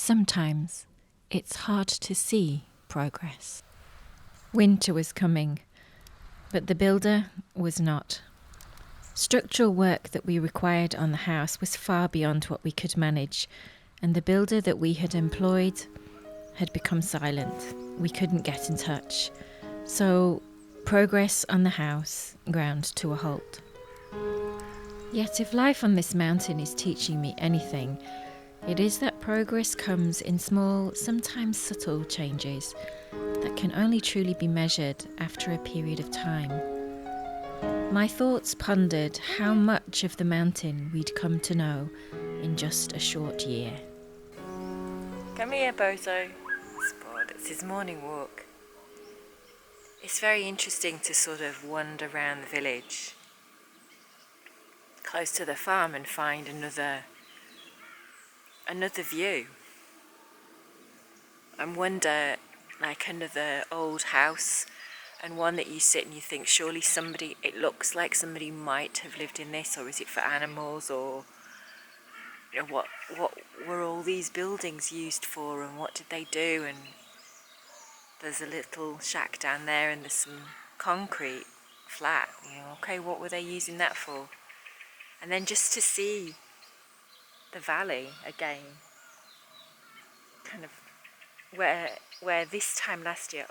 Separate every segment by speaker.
Speaker 1: Sometimes it's hard to see progress. Winter was coming, but the builder was not. Structural work that we required on the house was far beyond what we could manage, and the builder that we had employed had become silent. We couldn't get in touch. So progress on the house ground to a halt. Yet if life on this mountain is teaching me anything, it is that progress comes in small, sometimes subtle changes that can only truly be measured after a period of time. My thoughts pondered how much of the mountain we'd come to know in just a short year. Come here, Bozo. Sport. It's his morning walk. It's very interesting to sort of wander around the village, close to the farm, and find another view. And wonder, like another old house, and one that you sit and you think, surely it looks like somebody might have lived in this, or is it for animals, or what were all these buildings used for, and what did they do? And there's a little shack down there, and there's some concrete flat, okay, what were they using that for? And then just to see the valley again, kind of where this time last year,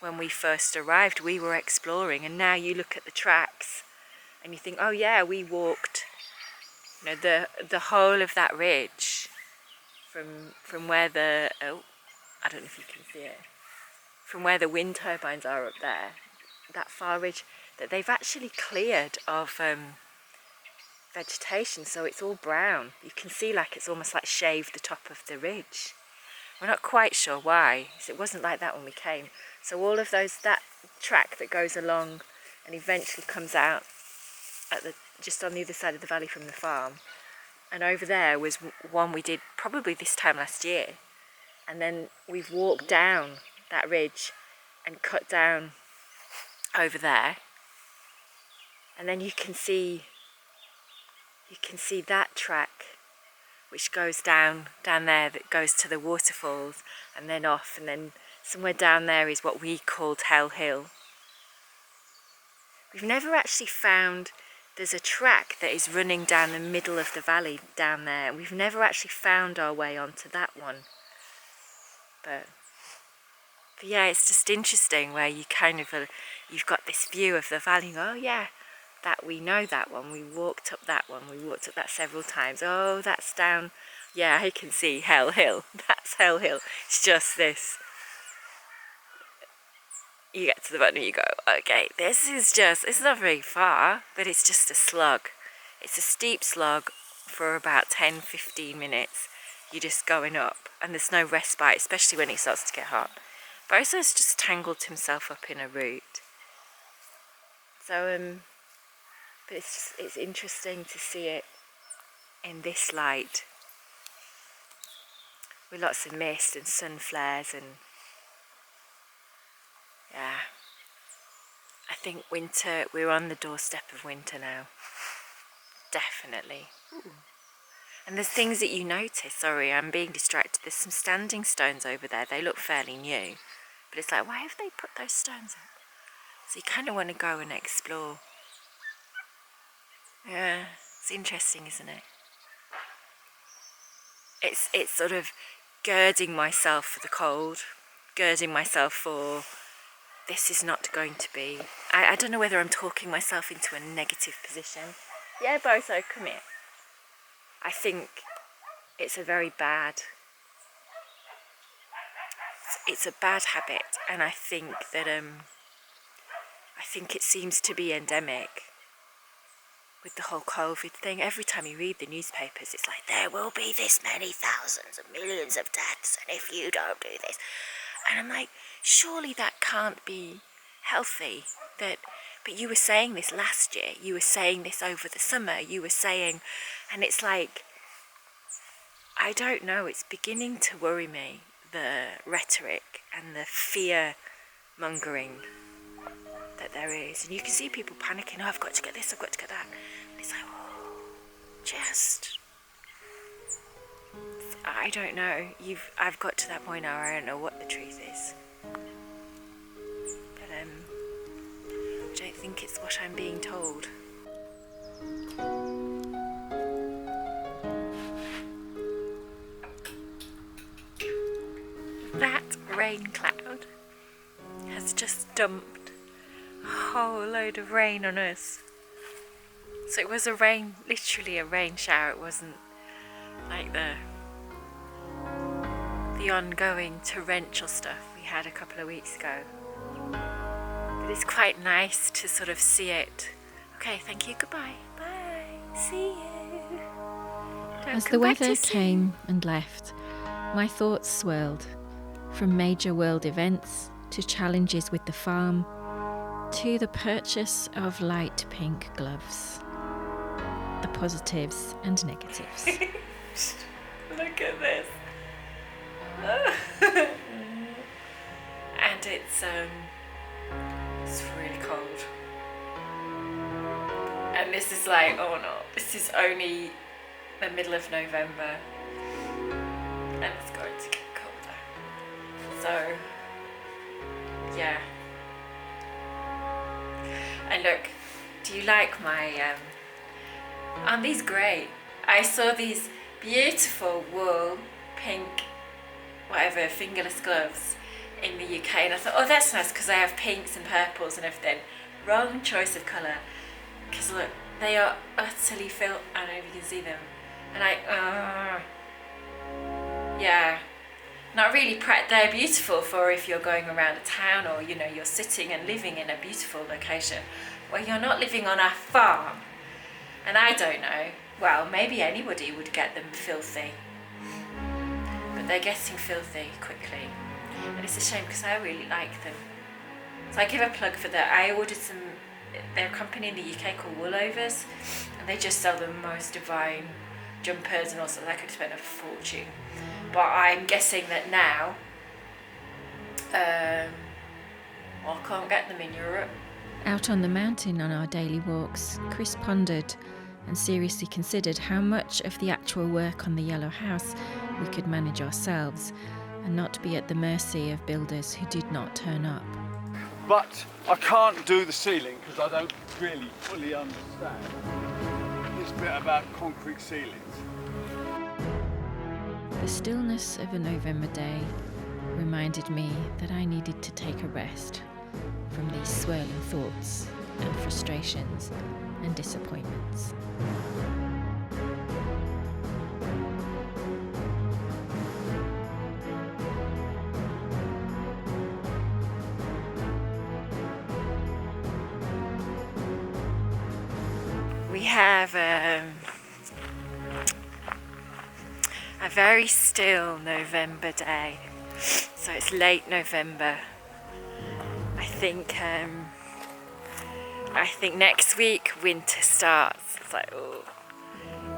Speaker 1: when we first arrived, we were exploring, and now you look at the tracks and you think, oh yeah, we walked the whole of that ridge from where I don't know if you can see it, from where the wind turbines are up there, that far ridge that they've actually cleared of vegetation, so it's all brown. You can see like it's almost like shaved the top of the ridge. We're not quite sure why, because it wasn't like that when we came. So all of that track that goes along and eventually comes out at just on the other side of the valley from the farm, and over there was one we did probably this time last year, and then we've walked down that ridge and cut down over there, and then you can see that track which goes down there, that goes to the waterfalls and then off, and then somewhere down there is what we called Hell Hill. We've never actually found, there's a track that is running down the middle of the valley down there, and we've never actually found our way onto that one. But yeah, it's just interesting where you kind of, you've got this view of the valley, and oh yeah, that we know that one, we walked up that several times. Oh, that's down, yeah, I can see Hell Hill, that's Hell Hill. It's just this, you get to the bottom and you go, okay, this is just, it's not very far, but it's just a slug. It's a steep slog for about 10-15 minutes. You're just going up, and there's no respite, especially when it starts to get hot. Bozo's just tangled himself up in a root. So, but it's interesting to see it in this light, with lots of mist and sun flares, and yeah, I think winter, we're on the doorstep of winter now, definitely. Ooh. And there's things that you notice, sorry, I'm being distracted, there's some standing stones over there, they look fairly new, but it's like, why have they put those stones up? So you kind of want to go and explore. Yeah, it's interesting, isn't it? It's sort of girding myself for the cold, girding myself for, this is not going to be, I don't know whether I'm talking myself into a negative position. Yeah, Bozo, come here. I think it's a very bad, it's a bad habit, and I think that I think it seems to be endemic with the whole COVID thing. Every time you read the newspapers, it's like, there will be this many thousands of millions of deaths, and if you don't do this. And I'm like, surely that can't be healthy. But you were saying this last year, you were saying this over the summer, you were saying, and it's like, I don't know, it's beginning to worry me, the rhetoric and the fear mongering that there is. And you can see people panicking, oh, I've got to get this, I've got to get that. And it's like, oh, just I don't know. I've got to that point now where I don't know what the truth is. But I don't think it's what I'm being told. That rain cloud has just dumped a whole load of rain on us. So it was literally a rain shower. It wasn't like the ongoing torrential stuff we had a couple of weeks ago. But it's quite nice to sort of see it. Okay, thank you, goodbye. Bye, see you. As the weather came and left, my thoughts swirled. From major world events to challenges with the farm to the purchase of light pink gloves. The positives and negatives.
Speaker 2: Look at this.
Speaker 1: And it's really cold. And this is like, oh no, this is only the middle of November. And it's going to get colder. So, yeah. And look, do you like my, aren't these great? I saw these beautiful wool, pink, whatever, fingerless gloves in the UK, and I thought, oh, that's nice because I have pinks and purples and everything. Wrong choice of colour, because look, they are utterly filthy. I don't know if you can see them. And yeah, not really they're beautiful for if you're going around a town or, you know, you're sitting and living in a beautiful location where you're not living on a farm. And I don't know, well, maybe anybody would get them filthy. But they're getting filthy quickly. And it's a shame because I really like them. So I give a plug for that. I ordered some, they're a company in the UK called Woolovers, and they just sell the most divine jumpers and also I could spend a fortune. But I'm guessing that now, I can't get them in Europe. Out on the mountain on our daily walks, Chris pondered and seriously considered how much of the actual work on the Yellow House we could manage ourselves and not be at the mercy of builders who did not turn up.
Speaker 2: But I can't do the ceiling because I don't really fully understand this bit about concrete ceilings.
Speaker 1: The stillness of a November day reminded me that I needed to take a rest from these swirling thoughts and frustrations and disappointments. We have a very still November day, so it's late November. I think next week winter starts. It's like, oh,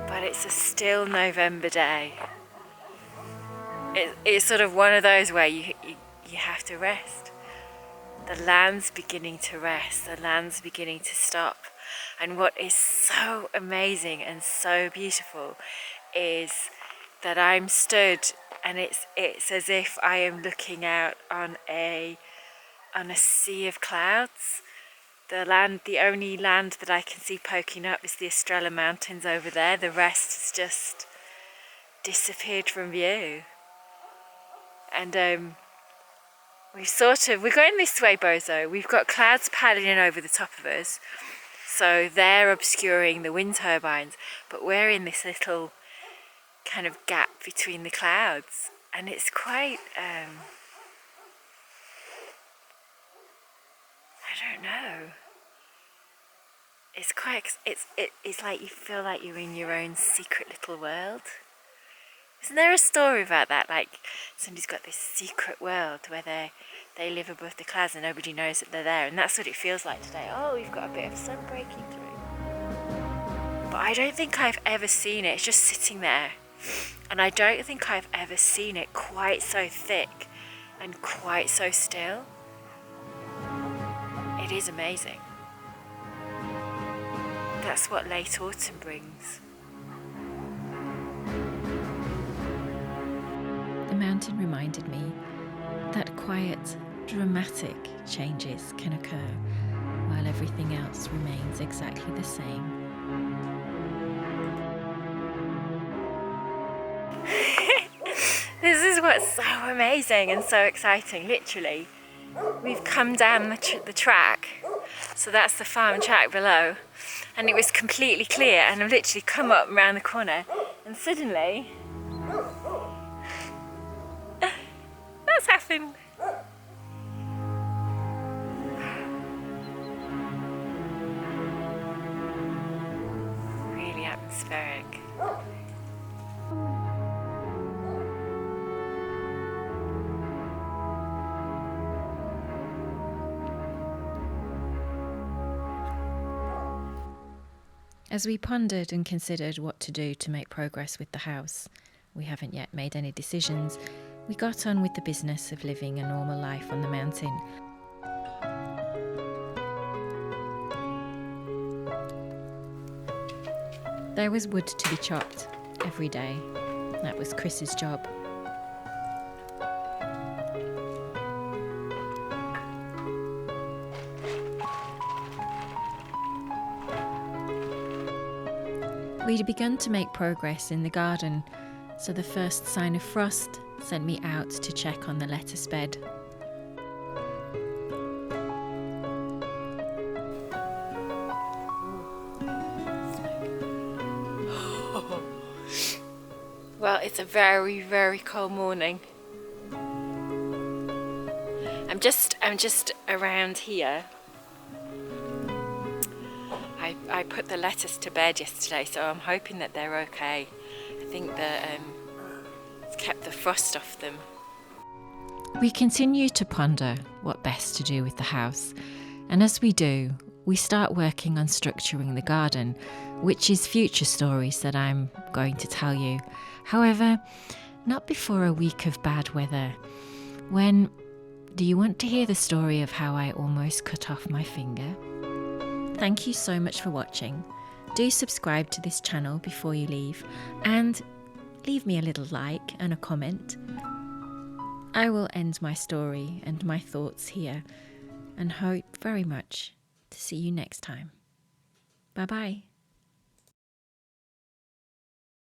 Speaker 1: but it's a still November day. It's sort of one of those where you have to rest. The land's beginning to rest. The land's beginning to stop. And what is so amazing and so beautiful is that I'm stood, and it's as if I am looking out on a sea of clouds. The only land that I can see poking up is the Estrella Mountains over there. The rest has just disappeared from view. And we're going this way, Bozo. We've got clouds paddling over the top of us, so they're obscuring the wind turbines, but we're in this little kind of gap between the clouds, and it's quite I don't know. It's like you feel like you're in your own secret little world. Isn't there a story about that? Like somebody's got this secret world where they live above the clouds and nobody knows that they're there, and that's what it feels like today. Oh, we've got a bit of sun breaking through. But I don't think I've ever seen it. It's just sitting there. And I don't think I've ever seen it quite so thick and quite so still. It is amazing. That's what late autumn brings. reminded me that quiet, dramatic changes can occur while everything else remains exactly the same. This is what's so amazing and so exciting. Literally, we've come down the track, so that's the farm track below, and it was completely clear, and I've literally come up around the corner and suddenly that's happened. Really atmospheric. As we pondered and considered what to do to make progress with the house, we haven't yet made any decisions. We got on with the business of living a normal life on the mountain. There was wood to be chopped every day. That was Chris's job. We'd begun to make progress in the garden, so the first sign of frost sent me out to check on the lettuce bed. Well, it's a very, very cold morning. I'm just around here. I put the lettuce to bed yesterday, so I'm hoping that they're okay. I think that it's kept the frost off them. We continue to ponder what best to do with the house, and as we do, we start working on structuring the garden, which is future stories that I'm going to tell you. However, not before a week of bad weather. When do you want to hear the story of how I almost cut off my finger? Thank you so much for watching. Do subscribe to this channel before you leave, and leave me a little like and a comment. I will end my story and my thoughts here, and hope very much to see you next time. Bye bye.